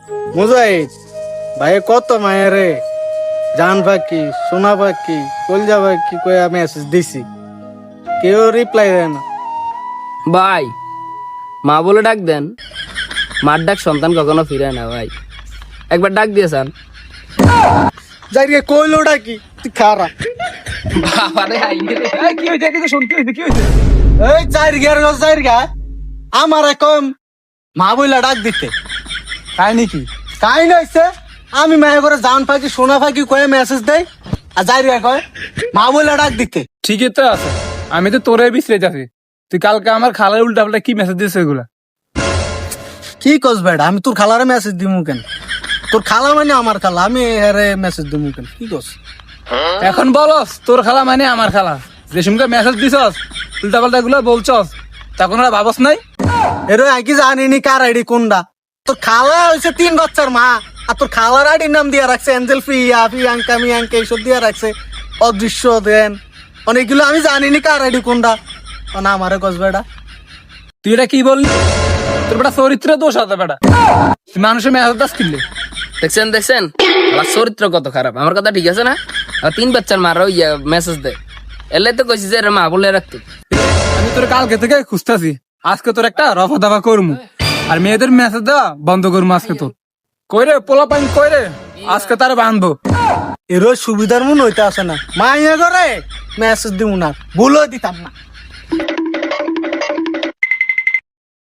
মুজাহিদ ভাই কত মায়ের রে, জান পাখি সোনা পাখি কলজা পাখি কয়ে মেসেজ দিছি, কেউ রিপ্লাই দেয় না। ভাই মা বলে ডাক দেন, মার ডাক সন্তান কখনো ফিরে না ভাই, একবার ডাক দিয়েছেন। যাই রে কইলো ডাকি তুই খারা কি হয়েছে এদিকে শোন, কি হয়েছে কি হয়েছে? এই যাই গা আমার কম মা বইলা ডাক দিতে তাই নাকি? কাই নইছে। আমি মায়ে করে জান পাখি সোনা পাখি কয়ে মেসেজ দেয়, আর যাই রে কয় মা বইলা ডাক দিতে। ঠিকই তো আছে, আমি তো তোরে বিশ্রে যাচ্ছি। তুই কালকে আমার খালার উল্টা পাল্টা কি মেসেজ দিয়েছে এগুলা? কি কস বেড়া, আমি তোর খালারে মেসেজ দিমু কেন? তোর খালা মানে আমার খালা, আমি এরে মেসেজ দিমু কেন? কি কস? এখন বলস তোর খালা মানে আমার খালা, যে সঙ্গে মেসেজ দিছস উল্টা পাল্টা গুলো বলছস, তখন ওরা ভাবস নাই? এর আগে জানিনি কার আইডি কোনটা। তোর খালা হয়েছে 3 বাচ্চার মা, আর তোর খালার আইডির নাম দিয়া রাখছে এঞ্জেল প্রিয়া প্রিয়াঙ্কা মিয়াঙ্কা এইসব দিয়া রাখছে, অদৃশ্য দেন অনেকগুলো। আমি জানিনি কার আইডি কোনটা, না আমারে কস বেড়া। তুই এটা কি বললি? তোর বেটা চরিত্র দোষ আছে বেটা, তুই মানুষের মেসেজ দাস কিনলে। দেখছেন আমার চরিত্র কত খারাপ, আমার কথা ঠিক আছে না? আর 3 বাচ্চার মারা ইয়া মেসেজ দেয়, এলে তো কইছি যে এরা মা বলে রাখতো। আমি তোর কালকে থেকে খুঁজতেছি, আজকে তোর একটা রফা দফা করমু, আর মেয়েদের মেসেজ দেওয়া বন্ধ করবো আজকে। তোর কইরে পোলা পাইন কইরে, আজকে তার বাঁধবো। এর সুবিধার মন হইতে আসে না, মাইয়া করে মেসেজ দিমু না, ভুলও দিতাম না।